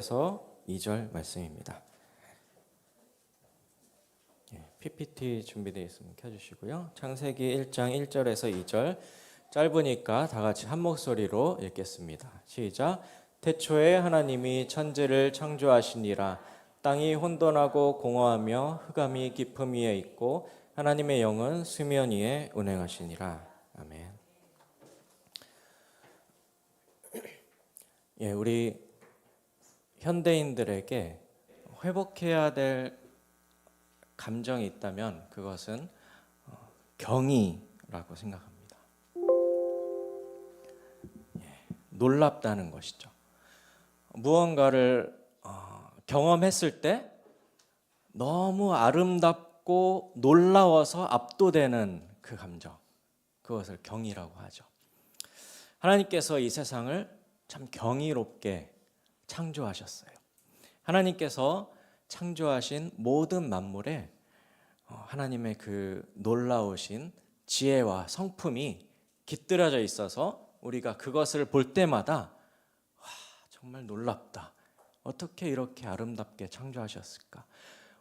에서 2절 말씀입니다. PPT 준비되어 있으면 켜주시고요. 창세기 1장 1절에서 2절 짧으니까 다 같이 한 목소리로 읽겠습니다. 시작. 태초에 하나님이 천지를 창조하시니라. 땅이 혼돈하고 공허하며 흑암이 깊음 위에 있고 하나님의 영은 수면 위에 운행하시니라. 아멘. 우리 현대인들에게 회복해야 될 감정이 있다면 그것은 경이라고 생각합니다. 놀랍다는 것이죠. 무언가를 경험했을 때 너무 아름답고 놀라워서 압도되는 그 감정, 그것을 경이라고 하죠. 하나님께서 이 세상을 참 경이롭게 창조하셨어요. 하나님께서 창조하신 모든 만물에 하나님의 그 놀라우신 지혜와 성품이 깃들여져 있어서 우리가 그것을 볼 때마다 와, 정말 놀랍다. 어떻게 이렇게 아름답게 창조하셨을까?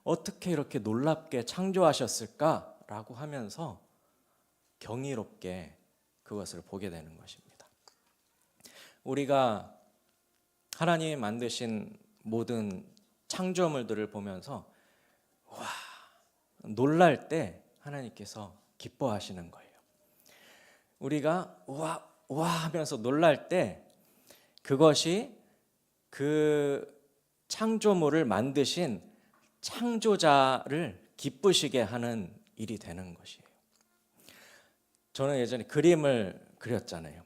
어떻게 이렇게 놀랍게 창조하셨을까라고 하면서 경이롭게 그것을 보게 되는 것입니다. 우리가 하나님이 만드신 모든 창조물들을 보면서 와, 놀랄 때 하나님께서 기뻐하시는 거예요. 우리가 와 하면서 놀랄 때 그것이 그 창조물을 만드신 창조자를 기쁘시게 하는 일이 되는 것이에요. 저는 예전에 그림을 그렸잖아요.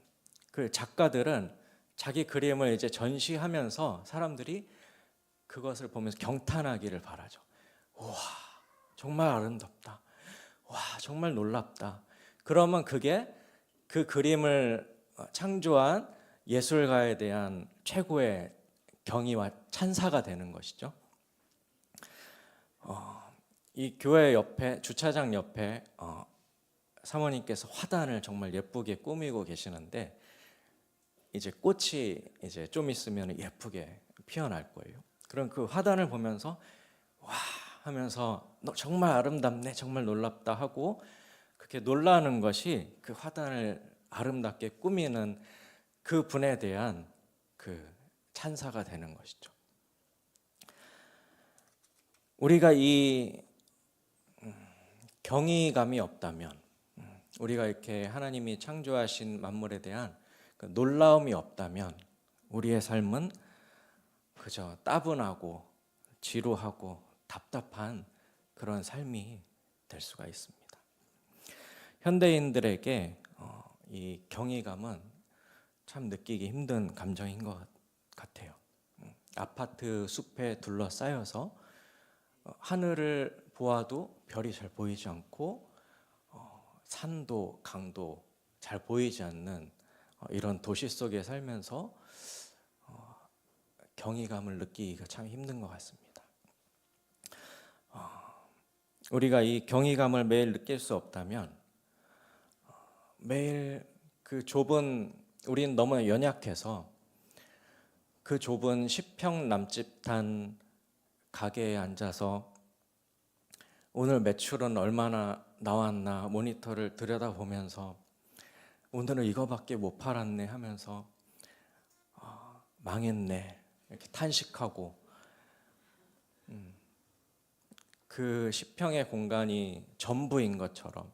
그 작가들은 자기 그림을 이제 전시하면서 사람들이 그것을 보면서 경탄하기를 바라죠. 와, 정말 아름답다. 와, 정말 놀랍다. 그러면 그게 그 그림을 창조한 예술가에 대한 최고의 경의와 찬사가 되는 것이죠. 이 교회 옆에 주차장 옆에 사모님께서 화단을 정말 예쁘게 꾸미고 계시는데 이제 꽃이 이제 좀 있으면 예쁘게 피어날 거예요. 그럼 그 화단을 보면서 와 하면서 너 정말 아름답네, 정말 놀랍다 하고 그렇게 놀라는 것이 그 화단을 아름답게 꾸미는 그 분에 대한 그 찬사가 되는 것이죠. 우리가 이 경이감이 없다면, 우리가 이렇게 하나님이 창조하신 만물에 대한 그 놀라움이 없다면 우리의 삶은 그저 따분하고 지루하고 답답한 그런 삶이 될 수가 있습니다. 현대인들에게 이 경이감은 참 느끼기 힘든 감정인 것 같아요. 아파트 숲에 둘러싸여서 하늘을 보아도 별이 잘 보이지 않고 산도 강도 잘 보이지 않는 이런 도시 속에 살면서 경이감을 느끼기가 참 힘든 것 같습니다. 우리가 이 경이감을 매일 느낄 수 없다면 매일 그 좁은, 우리는 너무 연약해서 그 좁은 10평 남짓한 가게에 앉아서 오늘 매출은 얼마나 나왔나 모니터를 들여다보면서 오늘은 이거밖에 못 팔았네 하면서 망했네 이렇게 탄식하고 그 10평의 공간이 전부인 것처럼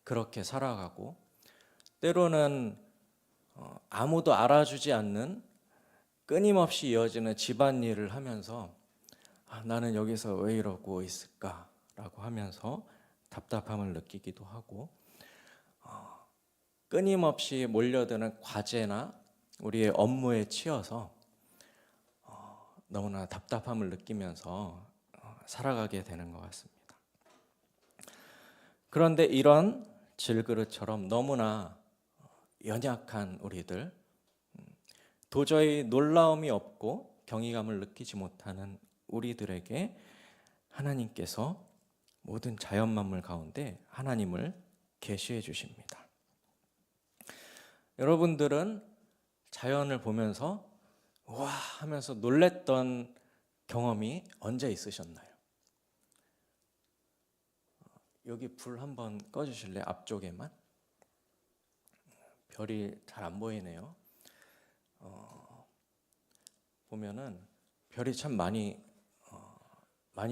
그렇게 살아가고 때로는 아무도 알아주지 않는 끊임없이 이어지는 집안일을 하면서 나는 여기서 왜 이러고 있을까라고 하면서 답답함을 느끼기도 하고 끊임없이 몰려드는 과제나 우리의 업무에 치여서 너무나 답답함을 느끼면서 살아가게 되는 것 같습니다. 그런데 이런 질그릇처럼 너무나 연약한 우리들, 도저히 놀라움이 없고 경이감을 느끼지 못하는 우리들에게 하나님께서 모든 자연 만물 가운데 하나님을 계시해 주십니다. 여러분들은 자연을 보면서 와 하면서 놀랬던 경험이 언제 있으셨나요? 여기 불 한번 꺼주실래요? 앞쪽에만. 별이 잘 안 보이네요. 보면은 별이 참 많이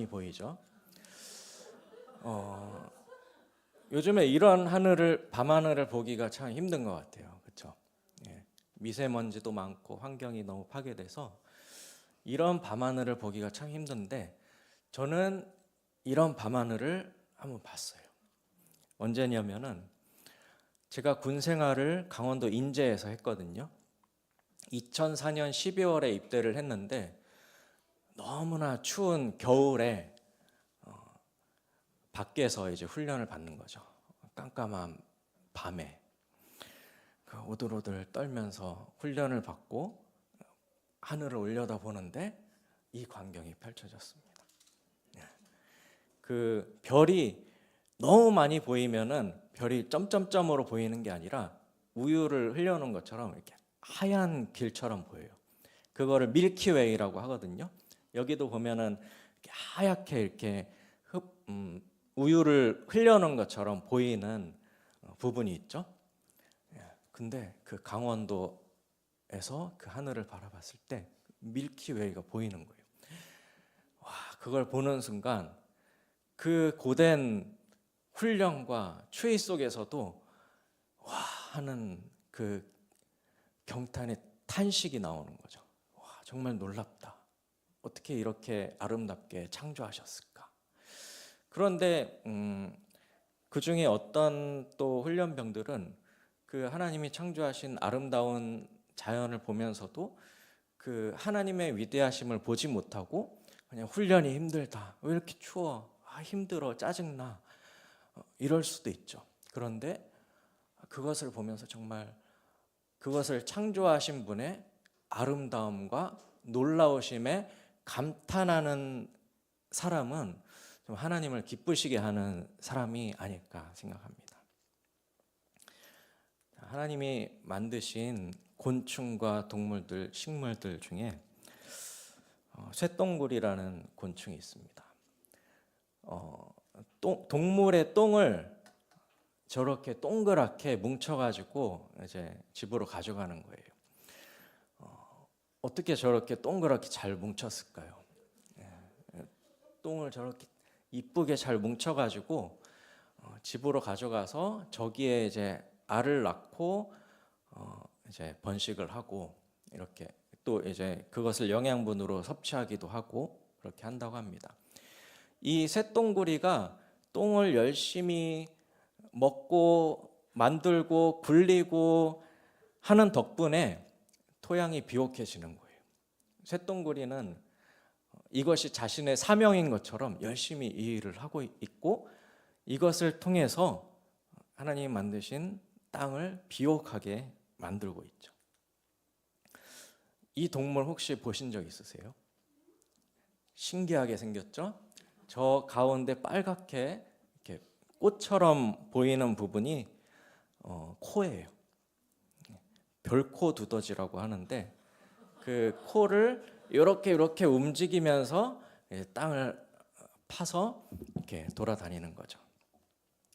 보이죠. 요즘에 이런 밤하늘을 보기가 참 힘든 것 같아요. 그렇죠? 예, 미세먼지도 많고 환경이 너무 파괴돼서 이런 밤하늘을 보기가 참 힘든데 저는 이런 밤하늘을 한번 봤어요. 언제냐면은 제가 군 생활을 강원도 인제에서 했거든요. 2004년 12월에 입대를 했는데 너무나 추운 겨울에 밖에서 이제 훈련을 받는 거죠. 깜깜한 밤에 그 오들오들 떨면서 훈련을 받고 하늘을 올려다 보는데 이 광경이 펼쳐졌습니다. 그 별이 너무 많이 보이면은 별이 점점점으로 보이는 게 아니라 우유를 흘려놓은 것처럼 이렇게 하얀 길처럼 보여요. 그거를 밀키웨이라고 하거든요. 여기도 보면은 이렇게 하얗게 이렇게 우유를 흘려놓은 것처럼 보이는 부분이 있죠. 근데 그 강원도에서 그 하늘을 바라봤을 때 밀키웨이가 보이는 거예요. 와, 그걸 보는 순간 그 고된 훈련과 추위 속에서도 와 하는 그 경탄의 탄식이 나오는 거죠. 와, 정말 놀랍다. 어떻게 이렇게 아름답게 창조하셨을까? 그런데 그 중에 어떤 또 훈련병들은 그 하나님이 창조하신 아름다운 자연을 보면서도 그 하나님의 위대하심을 보지 못하고 그냥 훈련이 힘들다. 왜 이렇게 추워? 아, 힘들어. 짜증나. 이럴 수도 있죠. 그런데 그것을 보면서 정말 그것을 창조하신 분의 아름다움과 놀라우심에 감탄하는 사람은 좀 하나님을 기쁘시게 하는 사람이 아닐까 생각합니다. 하나님이 만드신 곤충과 동물들, 식물들 중에 쇠똥구리라는 곤충이 있습니다. 동물의 똥을 저렇게 동그랗게 뭉쳐가지고 이제 집으로 가져가는 거예요. 어떻게 저렇게 동그랗게 잘 뭉쳤을까요? 똥을 저렇게 이쁘게 잘 뭉쳐가지고 집으로 가져가서 저기에 이제 알을 낳고 이제 번식을 하고 이렇게 또 이제 그것을 영양분으로 섭취하기도 하고 그렇게 한다고 합니다. 이 새똥구리가 똥을 열심히 먹고 만들고 굴리고 하는 덕분에 토양이 비옥해지는 거예요. 쇠똥구리는 이것이 자신의 사명인 것처럼 열심히 이 일을 하고 있고 이것을 통해서 하나님이 만드신 땅을 비옥하게 만들고 있죠. 이 동물 혹시 보신 적 있으세요? 신기하게 생겼죠? 저 가운데 빨갛게 이렇게 꽃처럼 보이는 부분이 코예요. 별코 두더지라고 하는데 그 코를 이렇게 움직이면서 땅을 파서 이렇게 돌아다니는 거죠.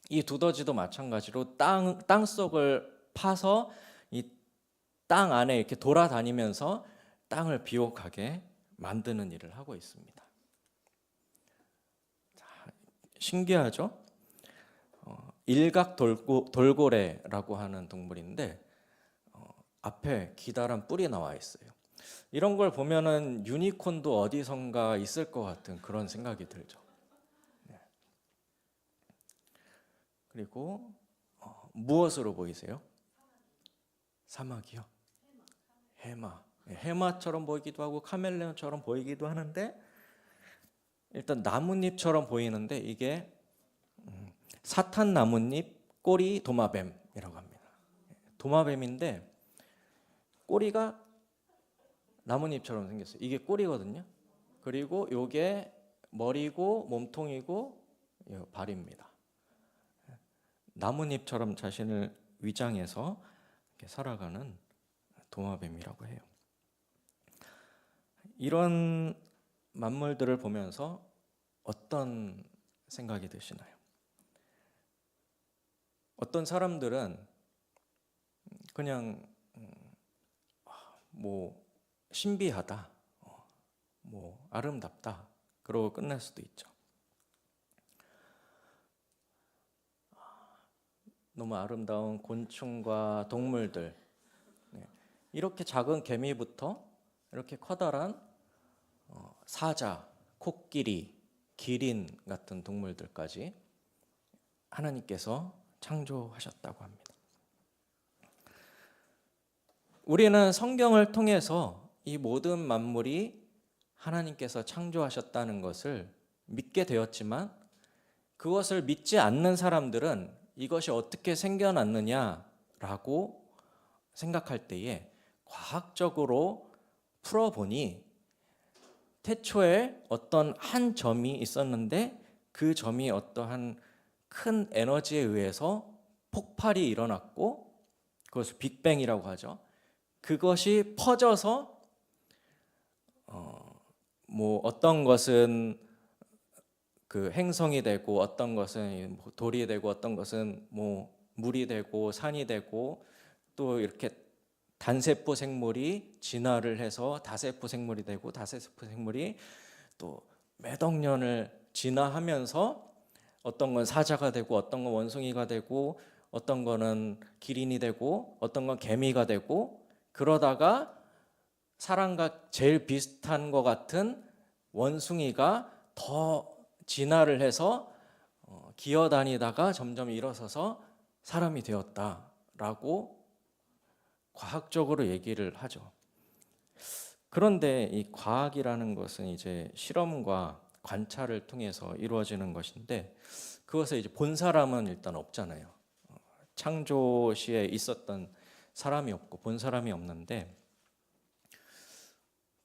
이 두더지도 마찬가지로 땅 속을 파서 이 땅 안에 이렇게 돌아다니면서 땅을 비옥하게 만드는 일을 하고 있습니다. 자, 신기하죠? 일각돌고래라고 하는 동물인데 앞에 기다란 뿔이 나와 있어요. 이런 걸 보면은 유니콘도 어디선가 있을 것 같은 그런 생각이 들죠. 네. 그리고 무엇으로 보이세요? 사막이요? 해마. 해마처럼 보이기도 하고 카멜레온처럼 보이기도 하는데 일단 나뭇잎처럼 보이는데 이게 사탄 나뭇잎 꼬리 도마뱀이라고 합니다. 도마뱀인데 꼬리가 나뭇잎처럼 생겼어요. 이게 꼬리거든요. 그리고 이게 머리고 몸통이고 발입니다. 나뭇잎처럼 자신을 위장해서 이렇게 살아가는 도마뱀이라고 해요. 이런 만물들을 보면서 어떤 생각이 드시나요? 어떤 사람들은 그냥 뭐 신비하다, 뭐 아름답다 그러고 끝날 수도 있죠. 너무 아름다운 곤충과 동물들, 이렇게 작은 개미부터 이렇게 커다란 사자, 코끼리, 기린 같은 동물들까지 하나님께서 창조하셨다고 합니다. 우리는 성경을 통해서 이 모든 만물이 하나님께서 창조하셨다는 것을 믿게 되었지만, 그것을 믿지 않는 사람들은 이것이 어떻게 생겨났느냐라고 생각할 때에 과학적으로 풀어보니 태초에 어떤 한 점이 있었는데 그 점이 어떠한 큰 에너지에 의해서 폭발이 일어났고, 그것을 빅뱅이라고 하죠. 그것이 퍼져서 뭐 어떤 것은 그 행성이 되고, 어떤 것은 돌이 되고, 어떤 것은 뭐 물이 되고 산이 되고, 또 이렇게 단세포 생물이 진화를 해서 다세포 생물이 되고, 다세포 생물이 또 몇 억 년을 진화하면서 어떤 건 사자가 되고, 어떤 건 원숭이가 되고, 어떤 거는 기린이 되고, 어떤 건 개미가 되고, 그러다가 사람과 제일 비슷한 것 같은 원숭이가 더 진화를 해서 기어다니다가 점점 일어서서 사람이 되었다라고 과학적으로 얘기를 하죠. 그런데 이 과학이라는 것은 이제 실험과 관찰을 통해서 이루어지는 것인데, 그것에 이제 본 사람은 일단 없잖아요. 창조 시에 있었던 사람이 없고 본 사람이 없는데,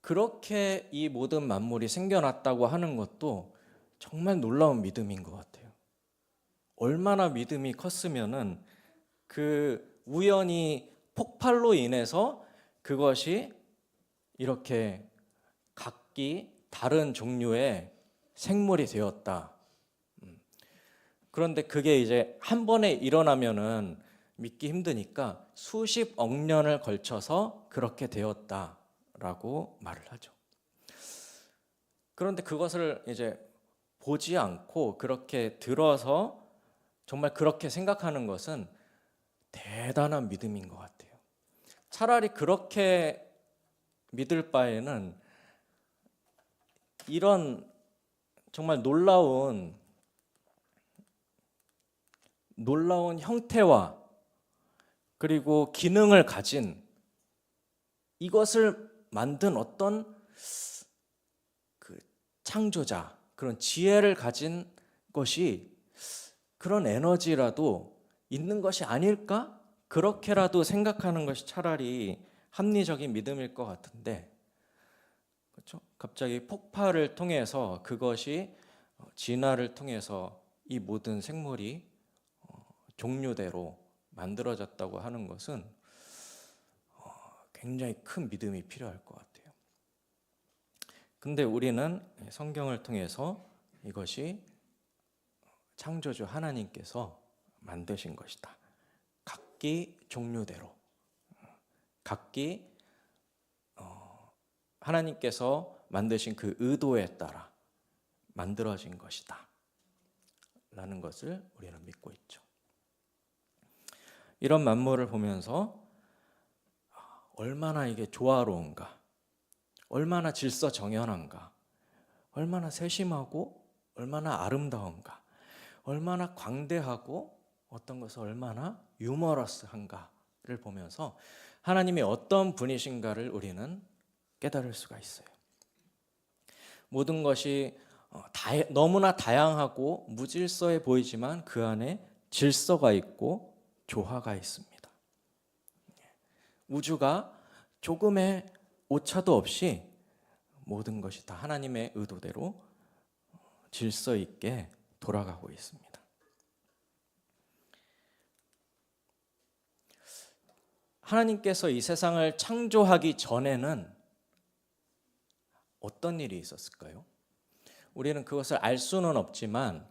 그렇게 이 모든 만물이 생겨났다고 하는 것도 정말 놀라운 믿음인 것 같아요. 얼마나 믿음이 컸으면은 그 우연히 폭발로 인해서 그것이 이렇게 각기 다른 종류의 생물이 되었다. 그런데 그게 이제 한 번에 일어나면은 믿기 힘드니까 수십억 년을 걸쳐서 그렇게 되었다라고 말을 하죠. 그런데 그것을 이제 보지 않고 그렇게 들어서 정말 그렇게 생각하는 것은 대단한 믿음인 것 같아요. 차라리 그렇게 믿을 바에는 이런 정말 놀라운 형태와 그리고 기능을 가진 이것을 만든 어떤 그 창조자, 그런 지혜를 가진 것이 그런 에너지라도 있는 것이 아닐까? 그렇게라도 생각하는 것이 차라리 합리적인 믿음일 것 같은데, 그렇죠? 갑자기 폭발을 통해서 그것이 진화를 통해서 이 모든 생물이 종류대로 만들어졌다고 하는 것은 굉장히 큰 믿음이 필요할 것 같아요. 근데 우리는 성경을 통해서 이것이 창조주 하나님께서 만드신 것이다. 각기 종류대로, 각기 하나님께서 만드신 그 의도에 따라 만들어진 것이다 라는 것을 우리는 믿고 있죠. 이런 만물을 보면서 얼마나 이게 조화로운가, 얼마나 질서정연한가, 얼마나 세심하고 얼마나 아름다운가, 얼마나 광대하고 어떤 것은 얼마나 유머러스한가를 보면서 하나님이 어떤 분이신가를 우리는 깨달을 수가 있어요. 모든 것이 너무나 다양하고 무질서해 보이지만 그 안에 질서가 있고 조화가 있습니다. 우주가 조금의 오차도 없이 모든 것이 다 하나님의 의도대로 질서 있게 돌아가고 있습니다. 하나님께서 이 세상을 창조하기 전에는 어떤 일이 있었을까요? 우리는 그것을 알 수는 없지만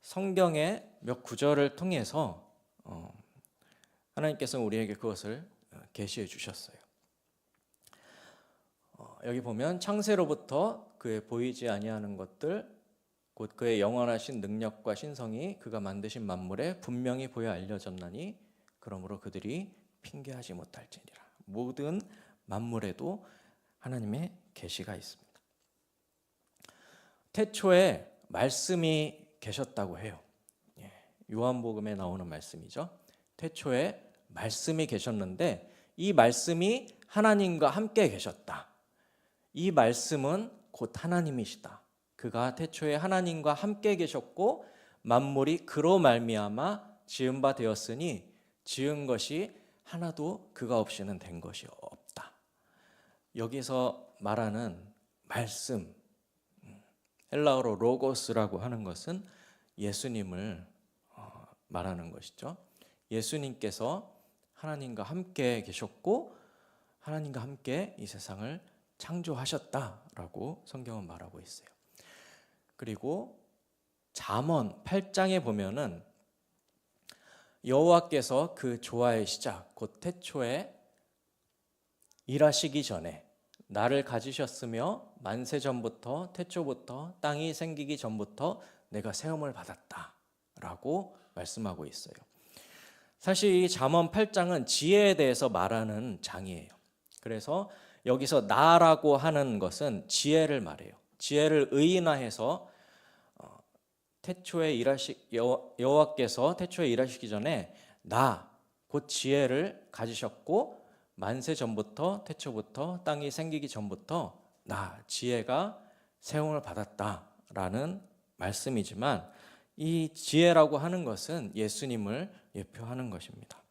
성경의 몇 구절을 통해서 하나님께서 우리에게 그것을 계시해 주셨어요. 여기 보면 창세로부터 그의 보이지 아니하는 것들 곧 그의 영원하신 능력과 신성이 그가 만드신 만물에 분명히 보여 알려졌나니 그러므로 그들이 핑계하지 못할지니라. 모든 만물에도 하나님의 계시가 있습니다. 태초에 말씀이 계셨다고 해요. 요한복음에 나오는 말씀이죠. 태초에 말씀이 계셨는데 이 말씀이 하나님과 함께 계셨다. 이 말씀은 곧 하나님이시다. 그가 태초에 하나님과 함께 계셨고 만물이 그로 말미암아 지은 바 되었으니 지은 것이 하나도 그가 없이는 된 것이 없다. 여기서 말하는 말씀, 헬라어로 로고스라고 하는 것은 예수님을 말하는 것이죠. 예수님께서 하나님과 함께 계셨고 하나님과 함께 이 세상을 창조하셨다라고 성경은 말하고 있어요. 그리고 잠언 8장에 보면은 여호와께서 그 조화의 시작 곧 태초에 일하시기 전에 나를 가지셨으며 만세 전부터 태초부터 땅이 생기기 전부터 내가 세움을 받았다라고 말씀하고 있어요. 사실 이 잠언 8장은 지혜에 대해서 말하는 장이에요. 그래서 여기서 나라고 하는 것은 지혜를 말해요. 지혜를 의인화해서 여호와께서 태초에 일하시기 전에 나 곧 지혜를 가지셨고 만세 전부터 태초부터 땅이 생기기 전부터 나 지혜가 세움을 받았다라는 말씀이지만 이 지혜라고 하는 것은 예수님을 예표하는 것입니다.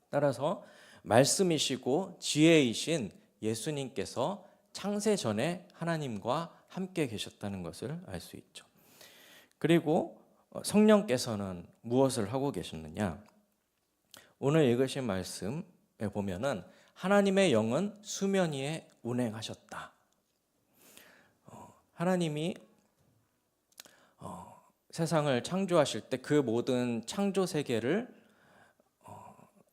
따라서 말씀이시고 지혜이신 예수님께서 창세 전에 하나님과 함께 계셨다는 것을 알 수 있죠. 그리고 성령께서는 무엇을 하고 계셨느냐? 오늘 읽으신 말씀에 보면은 하나님의 영은 수면 위에 운행하셨다. 하나님이 세상을 창조하실 때 그 모든 창조 세계를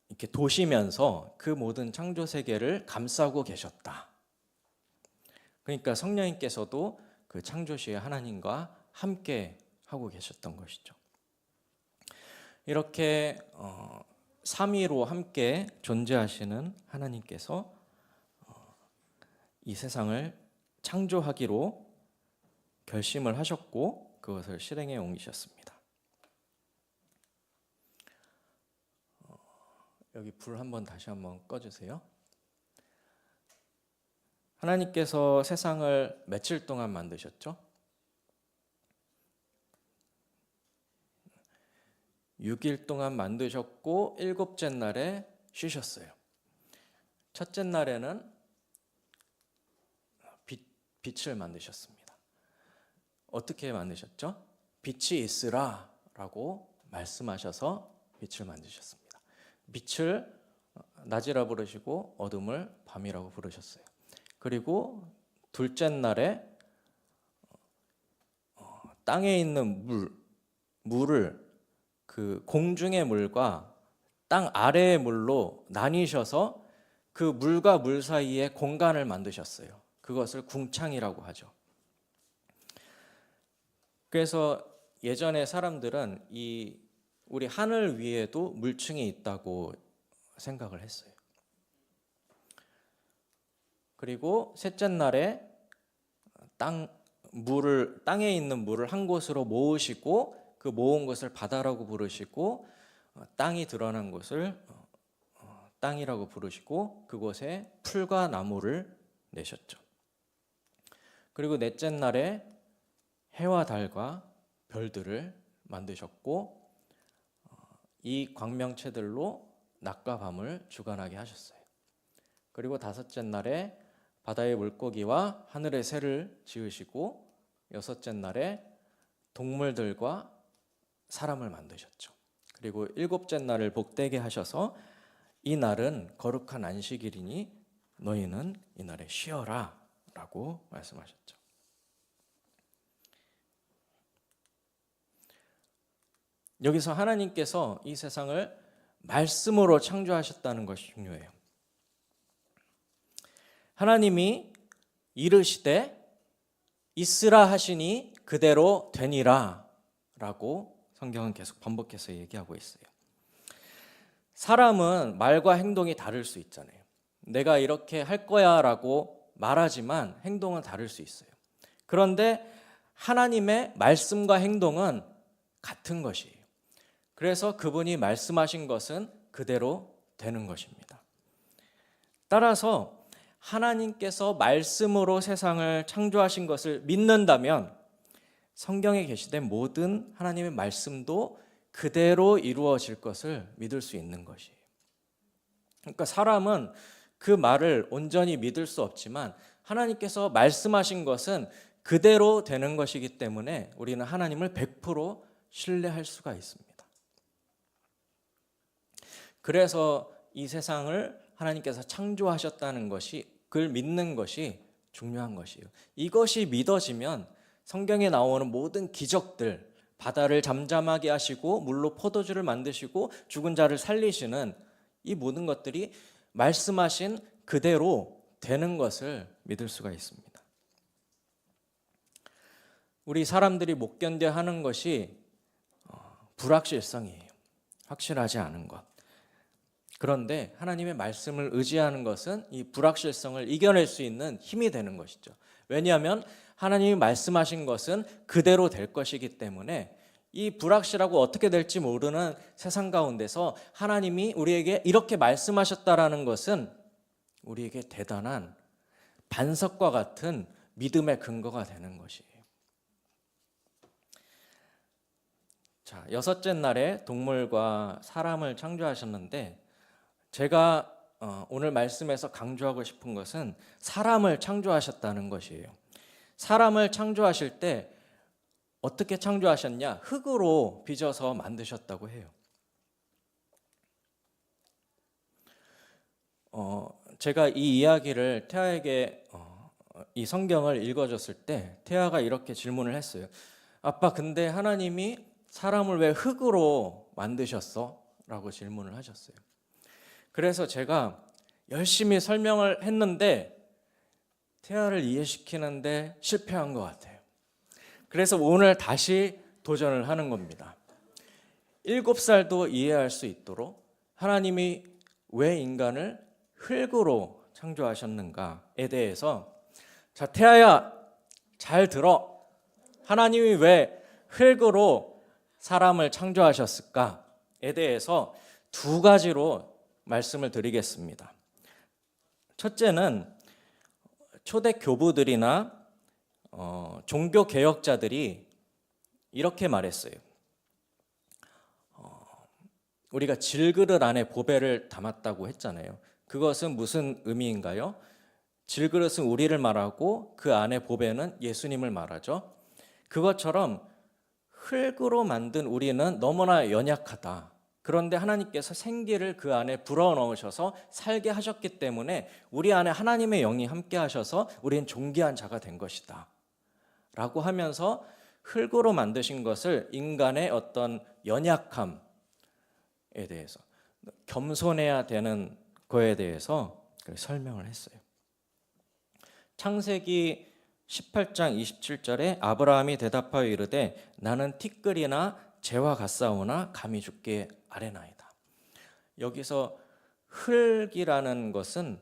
이렇게 도시면서 그 모든 창조 세계를 감싸고 계셨다. 그러니까 성령님께서도 그 창조 시에 하나님과 함께 하고 계셨던 것이죠. 이렇게 삼위로 함께 존재하시는 하나님께서 이 세상을 창조하기로 결심을 하셨고 그것을 실행에 옮기셨습니다. 여기 불 한번 다시 한번 꺼주세요. 하나님께서 세상을 며칠 동안 만드셨죠? 6일 동안 만드셨고 일곱째 날에 쉬셨어요. 첫째 날에는 빛을 만드셨습니다. 어떻게 만드셨죠? 빛이 있으라 라고 말씀하셔서 빛을 만드셨습니다. 빛을 낮이라 부르시고 어둠을 밤이라고 부르셨어요. 그리고 둘째 날에 땅에 있는 물을 그 공중의 물과 땅 아래의 물로 나뉘셔서 그 물과 물 사이에 공간을 만드셨어요. 그것을 궁창이라고 하죠. 그래서 예전에 사람들은 우리 하늘 위에도 물층이 있다고 생각을 했어요. 그리고 셋째 날에 땅에 있는 물을 한 곳으로 모으시고 그 모은 것을 바다라고 부르시고 땅이 드러난 곳을 땅이라고 부르시고 그곳에 풀과 나무를 내셨죠. 그리고 넷째 날에 해와 달과 별들을 만드셨고 이 광명체들로 낮과 밤을 주관하게 하셨어요. 그리고 다섯째 날에 바다의 물고기와 하늘의 새를 지으시고 여섯째 날에 동물들과 사람을 만드셨죠. 그리고 일곱째 날을 복되게 하셔서 이 날은 거룩한 안식일이니 너희는 이 날에 쉬어라 라고 말씀하셨죠. 여기서 하나님께서 이 세상을 말씀으로 창조하셨다는 것이 중요해요. 하나님이 이르시되 있으라 하시니 그대로 되니라 라고 성경은 계속 반복해서 얘기하고 있어요. 사람은 말과 행동이 다를 수 있잖아요. 내가 이렇게 할 거야 라고 말하지만 행동은 다를 수 있어요. 그런데 하나님의 말씀과 행동은 같은 것이에요. 그래서 그분이 말씀하신 것은 그대로 되는 것입니다. 따라서 하나님께서 말씀으로 세상을 창조하신 것을 믿는다면 성경에 게시된 모든 하나님의 말씀도 그대로 이루어질 것을 믿을 수 있는 것이에요. 그러니까 사람은 그 말을 온전히 믿을 수 없지만 하나님께서 말씀하신 것은 그대로 되는 것이기 때문에 우리는 하나님을 100% 신뢰할 수가 있습니다. 그래서 이 세상을 하나님께서 창조하셨다는 것이, 그걸 믿는 것이 중요한 것이에요. 이것이 믿어지면 성경에 나오는 모든 기적들, 바다를 잠잠하게 하시고 물로 포도주를 만드시고 죽은 자를 살리시는 이 모든 것들이 말씀하신 그대로 되는 것을 믿을 수가 있습니다. 우리 사람들이 못 견뎌 하는 것이 불확실성이에요. 확실하지 않은 것. 그런데 하나님의 말씀을 의지하는 것은 이 불확실성을 이겨낼 수 있는 힘이 되는 것이죠. 왜냐하면 하나님이 말씀하신 것은 그대로 될 것이기 때문에 이 불확실하고 어떻게 될지 모르는 세상 가운데서 하나님이 우리에게 이렇게 말씀하셨다라는 것은 우리에게 대단한 반석과 같은 믿음의 근거가 되는 것이에요. 자, 여섯째 날에 동물과 사람을 창조하셨는데 제가 오늘 말씀에서 강조하고 싶은 것은 사람을 창조하셨다는 것이에요. 사람을 창조하실 때 어떻게 창조하셨냐? 흙으로 빚어서 만드셨다고 해요. 제가 이 이야기를 태아에게 이 성경을 읽어줬을 때 태아가 이렇게 질문을 했어요. 아빠, 근데 하나님이 사람을 왜 흙으로 만드셨어? 라고 질문을 하셨어요. 그래서 제가 열심히 설명을 했는데 태아를 이해시키는데 실패한 것 같아요. 그래서 오늘 다시 도전을 하는 겁니다. 7살도 이해할 수 있도록 하나님이 왜 인간을 흙으로 창조하셨는가에 대해서, 자, 태아야, 잘 들어. 하나님이 왜 흙으로 사람을 창조하셨을까에 대해서 2가지로 말씀을 드리겠습니다. 첫째는 초대 교부들이나 종교 개혁자들이 이렇게 말했어요. 우리가 질그릇 안에 보배를 담았다고 했잖아요. 그것은 무슨 의미인가요? 질그릇은 우리를 말하고 그 안에 보배는 예수님을 말하죠. 그것처럼 흙으로 만든 우리는 너무나 연약하다. 그런데 하나님께서 생기를 그 안에 불어넣으셔서 살게 하셨기 때문에 우리 안에 하나님의 영이 함께 하셔서 우리는 존귀한 자가 된 것이다 라고 하면서 흙으로 만드신 것을 인간의 어떤 연약함에 대해서, 겸손해야 되는 거에 대해서 설명을 했어요. 창세기 18장 27절에 아브라함이 대답하여 이르되 나는 티끌이나 재와 같사오나 감히 주께 아뢰나이다. 여기서 흙이라는 것은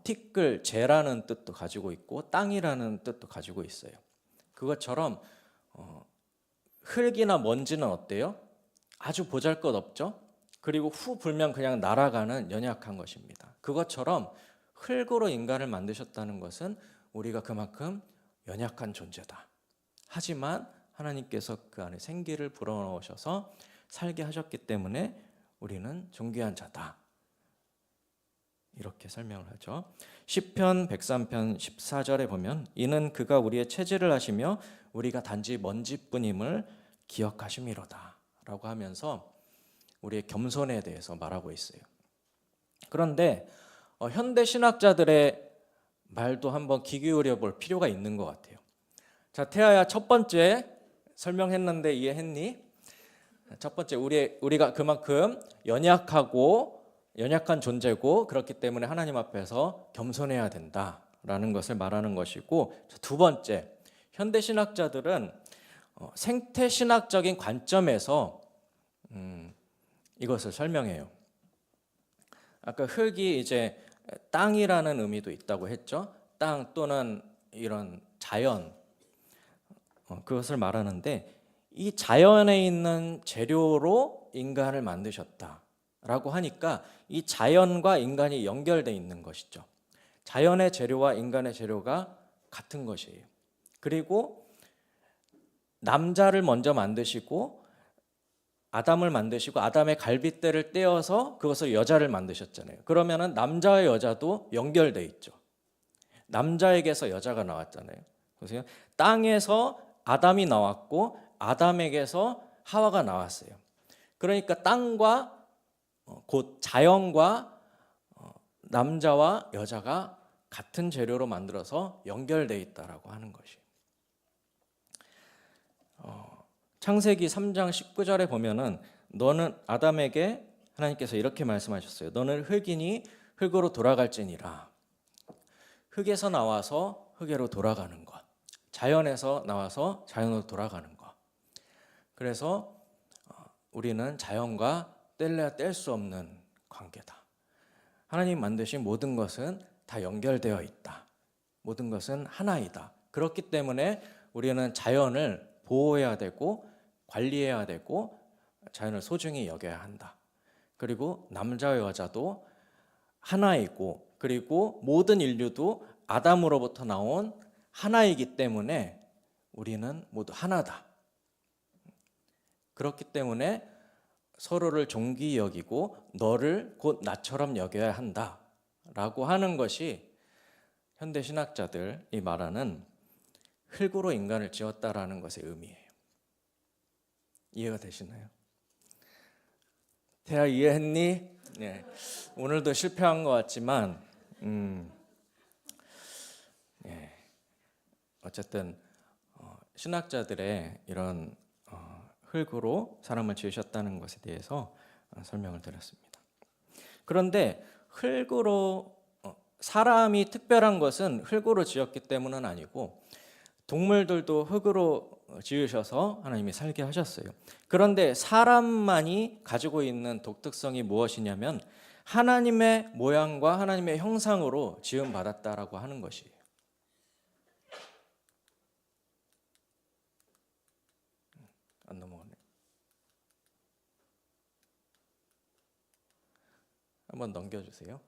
티끌, 재라는 뜻도 가지고 있고 땅이라는 뜻도 가지고 있어요. 그것처럼 흙이나 먼지는 어때요? 아주 보잘것없죠? 그리고 후 불면 그냥 날아가는 연약한 것입니다. 그것처럼 흙으로 인간을 만드셨다는 것은 우리가 그만큼 연약한 존재다. 하지만 하나님께서 그 안에 생기를 불어넣으셔서 살게 하셨기 때문에 우리는 존귀한 자다. 이렇게 설명을 하죠. 시편 103편 14절에 보면 이는 그가 우리의 체질을 하시며 우리가 단지 먼지뿐임을 기억하심이로다 라고 하면서 우리의 겸손에 대해서 말하고 있어요. 그런데 현대 신학자들의 말도 한번 귀 기울여 볼 필요가 있는 것 같아요. 자, 태아야, 첫 번째 설명했는데 이해했니? 첫 번째, 우리가 그만큼 연약한 존재고 그렇기 때문에 하나님 앞에서 겸손해야 된다라는 것을 말하는 것이고, 두 번째, 현대 신학자들은 생태 신학적인 관점에서 이것을 설명해요. 아까 흙이 이제 땅이라는 의미도 있다고 했죠. 땅 또는 이런 자연, 그것을 말하는데, 이 자연에 있는 재료로 인간을 만드셨다라고 하니까 이 자연과 인간이 연결되어 있는 것이죠. 자연의 재료와 인간의 재료가 같은 것이에요. 그리고 남자를 먼저 만드시고 아담을 만드시고 아담의 갈빗대를 떼어서 그것을 여자를 만드셨잖아요. 그러면은 남자와 여자도 연결돼 있죠. 남자에게서 여자가 나왔잖아요. 보세요. 땅에서 아담이 나왔고 아담에게서 하와가 나왔어요. 그러니까 땅과 곧 자연과 남자와 여자가 같은 재료로 만들어서 연결돼 있다라고 하는 것이. 창세기 3장 19절에 보면은 너는 아담에게 하나님께서 이렇게 말씀하셨어요. 너는 흙이니 흙으로 돌아갈지니라. 흙에서 나와서 흙으로 돌아가는 것. 자연에서 나와서 자연으로 돌아가는 것. 그래서 우리는 자연과 뗄래야 뗄 수 없는 관계다. 하나님 만드신 모든 것은 다 연결되어 있다. 모든 것은 하나이다. 그렇기 때문에 우리는 자연을 보호해야 되고 관리해야 되고 자연을 소중히 여겨야 한다. 그리고 남자와 여자도 하나이고, 그리고 모든 인류도 아담으로부터 나온 하나이기 때문에 우리는 모두 하나다. 그렇기 때문에 서로를 존귀히 여기고 너를 곧 나처럼 여겨야 한다라고 하는 것이 현대 신학자들이 말하는 흙으로 인간을 지었다라는 것의 의미예요. 이해가 되시나요? 태아, 이해했니? 네. 오늘도 실패한 것 같지만 네. 어쨌든 신학자들의 이런 흙으로 사람을 지으셨다는 것에 대해서 설명을 드렸습니다. 그런데 흙으로 사람이 특별한 것은 흙으로 지었기 때문은 아니고 동물들도 흙으로 지으셔서 하나님이 살게 하셨어요. 그런데 사람만이 가지고 있는 독특성이 무엇이냐면 하나님의 모양과 하나님의 형상으로 지음 받았다라고 하는 것이에요. 안 넘어가네. 한번 넘겨주세요.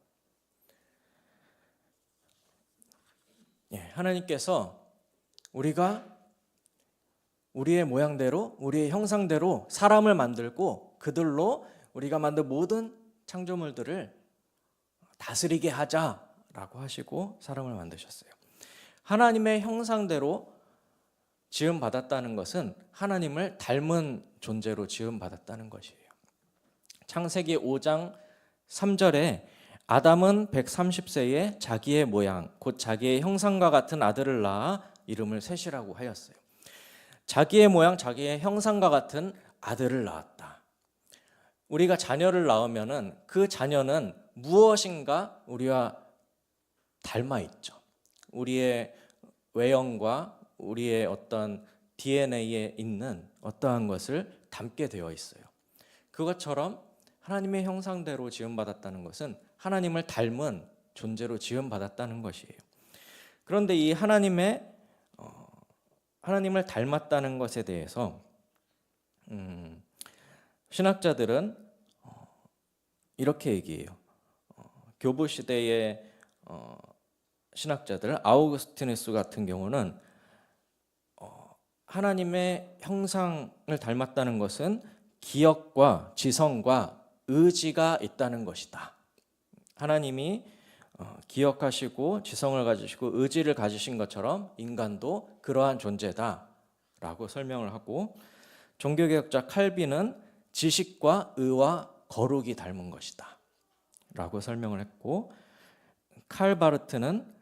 예, 하나님께서 우리가 우리의 모양대로, 우리의 형상대로 사람을 만들고 그들로 우리가 만든 모든 창조물들을 다스리게 하자라고 하시고 사람을 만드셨어요. 하나님의 형상대로 지음 받았다는 것은 하나님을 닮은 존재로 지음 받았다는 것이에요. 창세기 5장 3절에 아담은 130세에 자기의 모양 곧 자기의 형상과 같은 아들을 낳아 이름을 셋이라고 하였어요. 자기의 모양 자기의 형상과 같은 아들을 낳았다. 우리가 자녀를 낳으면은 그 자녀는 무엇인가 우리와 닮아 있죠. 우리의 외형과 우리의 어떤 DNA에 있는 어떠한 것을 담게 되어 있어요. 그것처럼 하나님의 형상대로 지음받았다는 것은 하나님을 닮은 존재로 지음받았다는 것이에요. 그런데 이 하나님을 닮았다는 것에 대해서 신학자들은 이렇게 얘기해요. 교부 시대의 신학자들 아우구스티누스 같은 경우는 하나님의 형상을 닮았다는 것은 기억과 지성과 의지가 있다는 것이다. 하나님이 기억하시고 지성을 가지시고 의지를 가지신 것처럼 인간도 그러한 존재다라고 설명을 하고, 종교개혁자 칼빈은 지식과 의와 거룩이 닮은 것이다 라고 설명을 했고, 칼 바르트는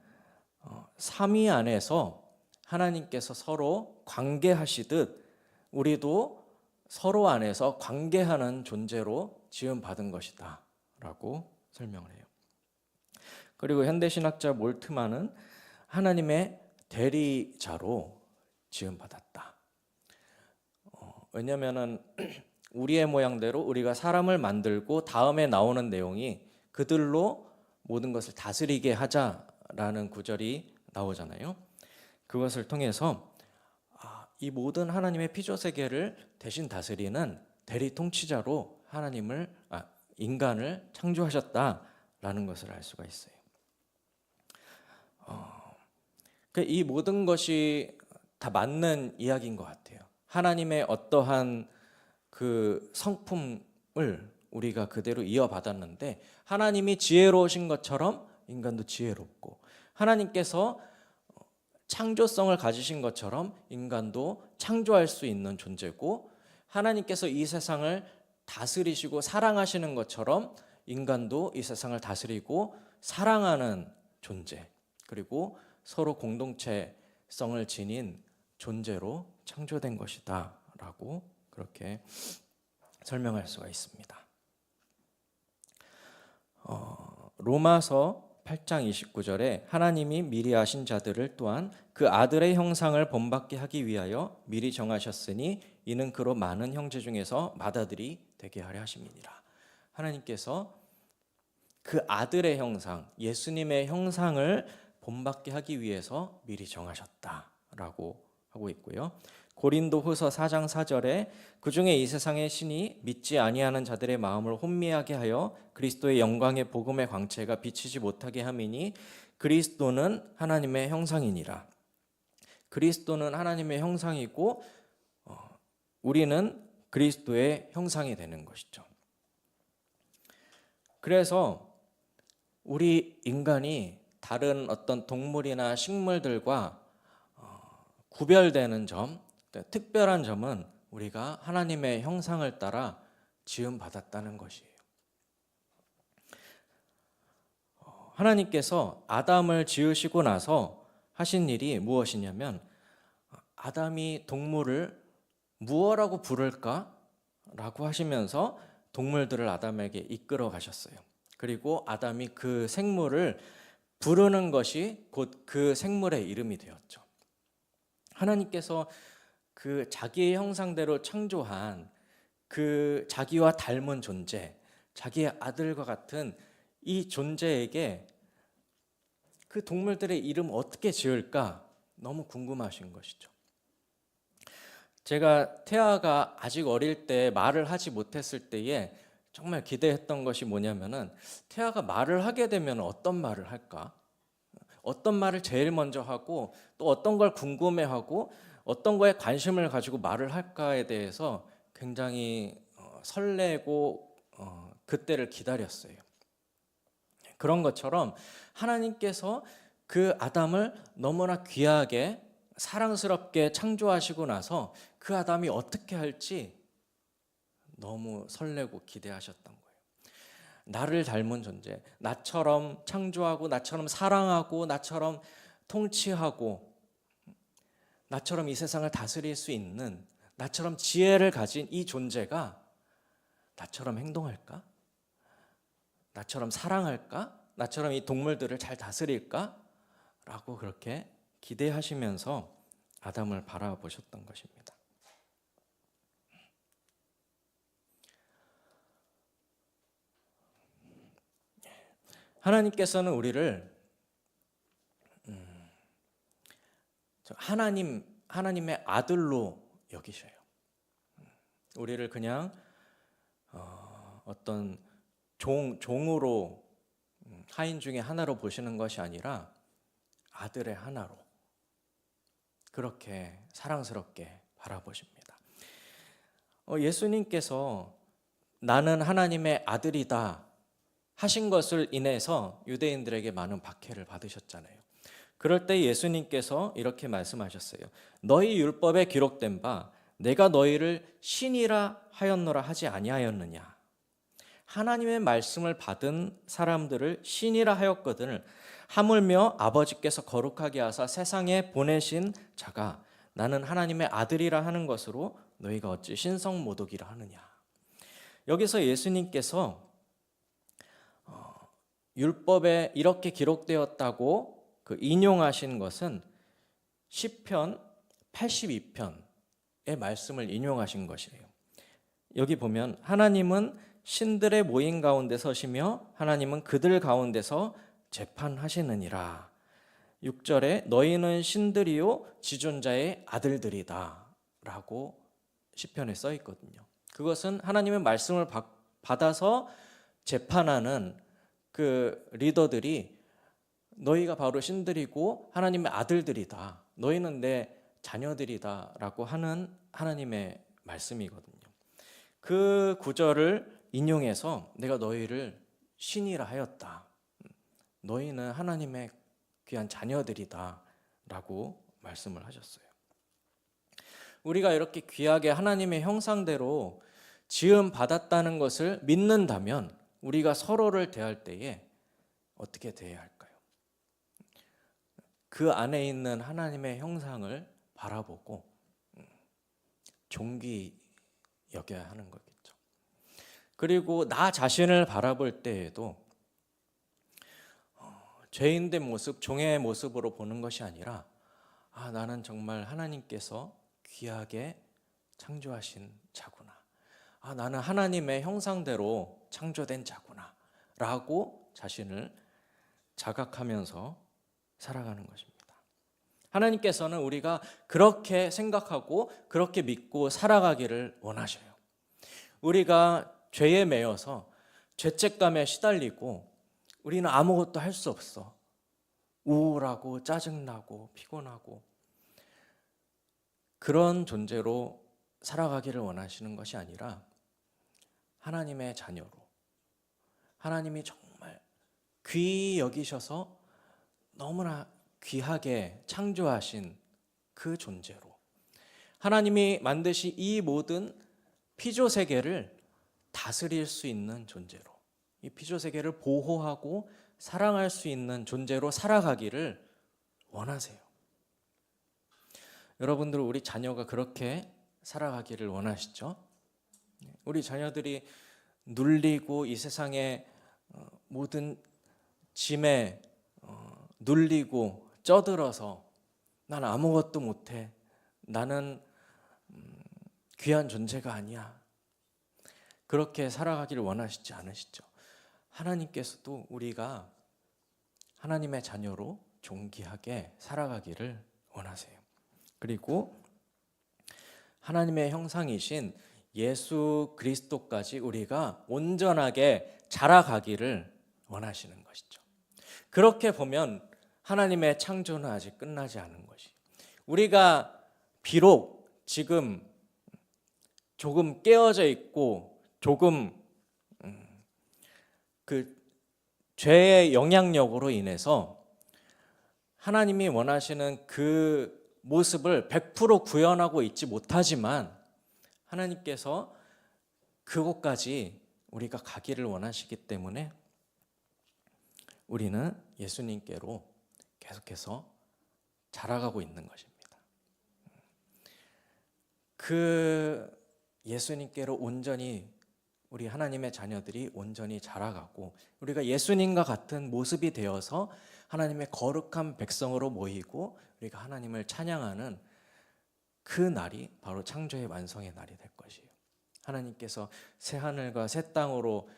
삼위 안에서 하나님께서 서로 관계하시듯 우리도 서로 안에서 관계하는 존재로 지음받은 것이다 라고 설명을 해요. 그리고 현대신학자 몰트만은 하나님의 대리자로 지음받았다. 왜냐하면 우리의 모양대로 우리가 사람을 만들고 다음에 나오는 내용이 그들로 모든 것을 다스리게 하자라는 구절이 나오잖아요. 그것을 통해서 이 모든 하나님의 피조 세계를 대신 다스리는 대리 통치자로 인간을 창조하셨다라는 것을 알 수가 있어요. 이 모든 것이 다 맞는 이야기인 것 같아요. 하나님의 어떠한 그 성품을 우리가 그대로 이어받았는데 하나님이 지혜로우신 것처럼 인간도 지혜롭고 하나님께서 창조성을 가지신 것처럼 인간도 창조할 수 있는 존재고 하나님께서 이 세상을 다스리시고 사랑하시는 것처럼 인간도 이 세상을 다스리고 사랑하는 존재 그리고 서로 공동체성을 지닌 존재로 창조된 것이다 라고 그렇게 설명할 수가 있습니다. 로마서 8장 29절에 하나님이 미리 아신 자들을 또한 그 아들의 형상을 본받게 하기 위하여 미리 정하셨으니 이는 그로 많은 형제 중에서 맏아들이 되게 하려 하심이니라. 하나님께서 그 아들의 형상, 예수님의 형상을 본받게 하기 위해서 미리 정하셨다라고 하고 있고요. 고린도후서 4장 4절에 그중에 이 세상의 신이 믿지 아니하는 자들의 마음을 혼미하게 하여 그리스도의 영광의 복음의 광채가 비치지 못하게 함이니 그리스도는 하나님의 형상이니라. 그리스도는 하나님의 형상이고 우리는 그리스도의 형상이 되는 것이죠. 그래서 우리 인간이 다른 어떤 동물이나 식물들과 구별되는 점, 특별한 점은 우리가 하나님의 형상을 따라 지음받았다는 것이에요. 하나님께서 아담을 지으시고 나서 하신 일이 무엇이냐면 아담이 동물을 무엇라고 부를까? 라고 하시면서 동물들을 아담에게 이끌어 가셨어요. 그리고 아담이 그 생물을 부르는 것이 곧 그 생물의 이름이 되었죠. 하나님께서 그 자기의 형상대로 창조한 그 자기와 닮은 존재, 자기의 아들과 같은 이 존재에게 그 동물들의 이름 어떻게 지을까 너무 궁금하신 것이죠. 제가 태아가 아직 어릴 때 말을 하지 못했을 때에 정말 기대했던 것이 뭐냐면은 태아가 말을 하게 되면 어떤 말을 할까? 어떤 말을 제일 먼저 하고 또 어떤 걸 궁금해하고 어떤 거에 관심을 가지고 말을 할까에 대해서 굉장히 설레고 그때를 기다렸어요. 그런 것처럼 하나님께서 그 아담을 너무나 귀하게 사랑스럽게 창조하시고 나서 그 아담이 어떻게 할지 너무 설레고 기대하셨던 거예요. 나를 닮은 존재, 나처럼 창조하고 나처럼 사랑하고 나처럼 통치하고 나처럼 이 세상을 다스릴 수 있는 나처럼 지혜를 가진 이 존재가 나처럼 행동할까? 나처럼 사랑할까? 나처럼 이 동물들을 잘 다스릴까? 라고 그렇게 기대하시면서 아담을 바라보셨던 것입니다. 하나님께서는 우리를 하나님의 아들로 여기셔요. 우리를 그냥 어떤 종으로 하인 중에 하나로 보시는 것이 아니라 아들의 하나로 그렇게 사랑스럽게 바라보십니다. 예수님께서 나는 하나님의 아들이다 하신 것을 인해서 유대인들에게 많은 박해를 받으셨잖아요. 그럴 때 예수님께서 이렇게 말씀하셨어요. 너희 율법에 기록된 바 내가 너희를 신이라 하였노라 하지 아니하였느냐. 하나님의 말씀을 받은 사람들을 신이라 하였거든 하물며 아버지께서 거룩하게 하사 세상에 보내신 자가 나는 하나님의 아들이라 하는 것으로 너희가 어찌 신성모독이라 하느냐. 여기서 예수님께서 율법에 이렇게 기록되었다고 인용하신 것은 시편 82편의 말씀을 인용하신 것이에요. 여기 보면 하나님은 신들의 모임 가운데 서시며 하나님은 그들 가운데서 재판하시느니라. 6절에 너희는 신들이요 지존자의 아들들이다 라고 시편에 써 있거든요. 그것은 하나님의 말씀을 받아서 재판하는 그 리더들이 너희가 바로 신들이고 하나님의 아들들이다, 너희는 내 자녀들이다 라고 하는 하나님의 말씀이거든요. 그 구절을 인용해서 내가 너희를 신이라 하였다, 너희는 하나님의 귀한 자녀들이다 라고 말씀을 하셨어요. 우리가 이렇게 귀하게 하나님의 형상대로 지음 받았다는 것을 믿는다면 우리가 서로를 대할 때에 어떻게 대해야 할까요? 그 안에 있는 하나님의 형상을 바라보고 존귀 여겨야 하는 거겠죠. 그리고 나 자신을 바라볼 때에도 죄인된 모습, 종의 모습으로 보는 것이 아니라 나는 정말 하나님께서 귀하게 창조하신 자구나, 나는 하나님의 형상대로 창조된 자구나 라고 자신을 자각하면서 살아가는 것입니다. 하나님께서는 우리가 그렇게 생각하고 그렇게 믿고 살아가기를 원하셔요. 우리가 죄에 매여서 죄책감에 시달리고 우리는 아무것도 할 수 없어, 우울하고 짜증나고 피곤하고 그런 존재로 살아가기를 원하시는 것이 아니라 하나님의 자녀로, 하나님이 정말 귀히 여기셔서 너무나 귀하게 창조하신 그 존재로, 하나님이 만드신 이 모든 피조 세계를 다스릴 수 있는 존재로, 이 피조 세계를 보호하고 사랑할 수 있는 존재로 살아가기를 원하세요. 여러분들, 우리 자녀가 그렇게 살아가기를 원하시죠? 우리 자녀들이 눌리고 이 세상의 모든 짐에 눌리고 쪄들어서 난 아무것도 못해, 나는 귀한 존재가 아니야, 그렇게 살아가기를 원하시지 않으시죠? 하나님께서도 우리가 하나님의 자녀로 존귀하게 살아가기를 원하세요. 그리고 하나님의 형상이신 예수 그리스도까지 우리가 온전하게 자라가기를 원하시는 것이죠. 그렇게 보면 하나님의 창조는 아직 끝나지 않은 것이, 우리가 비록 지금 조금 깨어져 있고 조금 그 죄의 영향력으로 인해서 하나님이 원하시는 그 모습을 100% 구현하고 있지 못하지만 하나님께서 그곳까지 우리가 가기를 원하시기 때문에 우리는 예수님께로 계속해서 자라가고 있는 것입니다. 그 예수님께로 온전히 우리 하나님의 자녀들이 온전히 자라가고 우리가 예수님과 같은 모습이 되어서 하나님의 거룩한 백성으로 모이고 우리가 하나님을 찬양하는 그 날이 바로 창조의 완성의 날이 될 것이에요. 하나님께서 새 하늘과 새 땅으로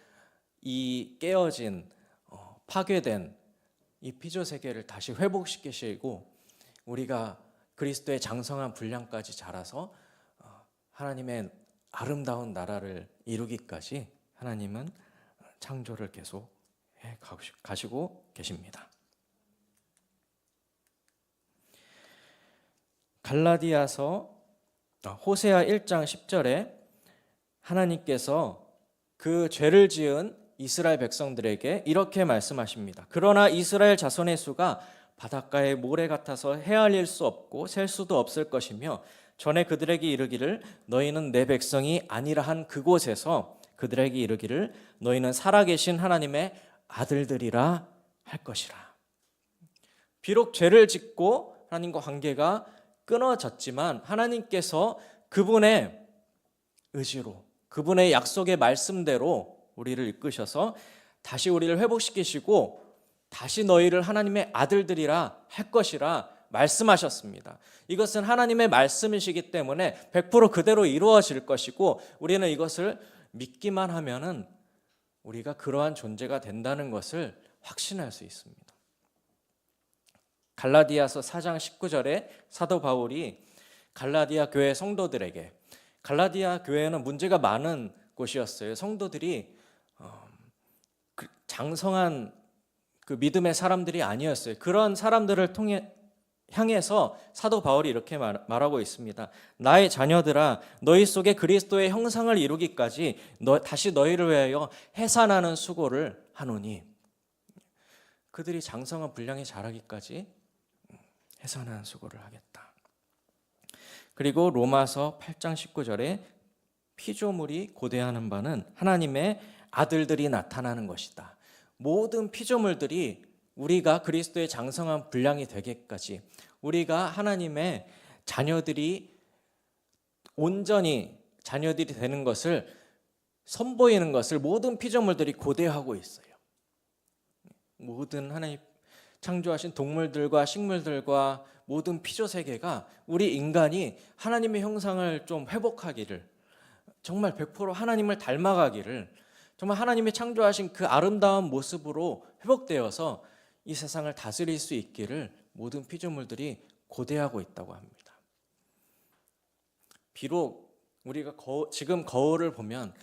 이 깨어진 파괴된 이 피조 세계를 다시 회복시키시고 우리가 그리스도의 장성한 분량까지 자라서 하나님의 아름다운 나라를 이루기까지 하나님은 창조를 계속 해 가시고 계십니다. 호세아 1장 10절에 하나님께서 그 죄를 지은 이스라엘 백성들에게 이렇게 말씀하십니다. 그러나 이스라엘 자손의 수가 바닷가의 모래 같아서 헤아릴 수 없고 셀 수도 없을 것이며 전에 그들에게 이르기를 너희는 내 백성이 아니라 한 그곳에서 그들에게 이르기를 너희는 살아계신 하나님의 아들들이라 할 것이라. 비록 죄를 짓고 하나님과 관계가 끊어졌지만 하나님께서 그분의 의지로, 그분의 약속의 말씀대로 우리를 이끄셔서 다시 우리를 회복시키시고 다시 너희를 하나님의 아들들이라 할 것이라 말씀하셨습니다. 이것은 하나님의 말씀이시기 때문에 100% 그대로 이루어질 것이고, 우리는 이것을 믿기만 하면은 우리가 그러한 존재가 된다는 것을 확신할 수 있습니다. 갈라디아서 4장 19절에 사도 바울이 갈라디아 교회 성도들에게, 갈라디아 교회는 문제가 많은 곳이었어요. 성도들이 장성한 그 믿음의 사람들이 아니었어요. 그런 사람들을 향해서 사도 바울이 이렇게 말하고 있습니다. 나의 자녀들아, 너희 속에 그리스도의 형상을 이루기까지 다시 너희를 위하여 해산하는 수고를 하노니. 그들이 장성한 분량에 자라기까지 해산하는 수고를 하겠다. 그리고 로마서 8장 19절에 피조물이 고대하는 바는 하나님의 아들들이 나타나는 것이다. 모든 피조물들이 우리가 그리스도의 장성한 분량이 되기까지, 우리가 하나님의 자녀들이 온전히 자녀들이 되는 것을 선보이는 것을 모든 피조물들이 고대하고 있어요. 모든 하나님 창조하신 동물들과 식물들과 모든 피조세계가 우리 인간이 하나님의 형상을 좀 회복하기를, 정말 100% 하나님을 닮아가기를, 정말 하나님이 창조하신 그 아름다운 모습으로 회복되어서 이 세상을 다스릴 수 있기를 모든 피조물들이 고대하고 있다고 합니다. 비록 우리가 지금 거울을 보면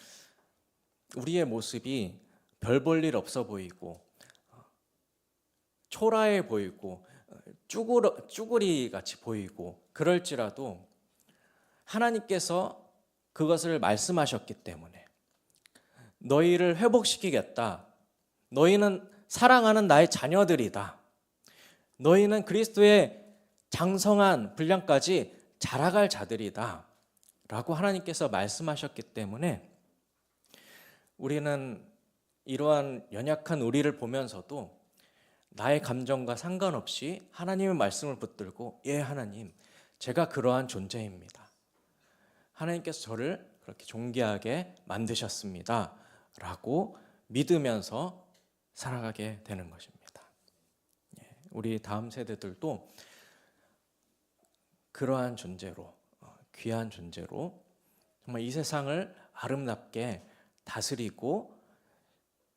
우리의 모습이 별 볼 일 없어 보이고 초라해 보이고 쭈구리 같이 보이고 그럴지라도 하나님께서 그것을 말씀하셨기 때문에 너희를 회복시키겠다. 너희는 사랑하는 나의 자녀들이다. 너희는 그리스도의 장성한 분량까지 자라갈 자들이다. 라고 하나님께서 말씀하셨기 때문에 우리는 이러한 연약한 우리를 보면서도 나의 감정과 상관없이 하나님의 말씀을 붙들고, 예, 하나님, 제가 그러한 존재입니다. 하나님께서 저를 그렇게 존귀하게 만드셨습니다. 라고 믿으면서 살아가게 되는 것입니다. 우리 다음 세대들도 그러한 존재로, 귀한 존재로 정말 이 세상을 아름답게 다스리고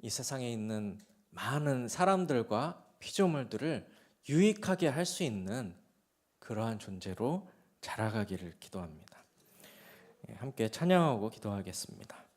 이 세상에 있는 많은 사람들과 피조물들을 유익하게 할 수 있는 그러한 존재로 자라가기를 기도합니다. 함께 찬양하고 기도하겠습니다.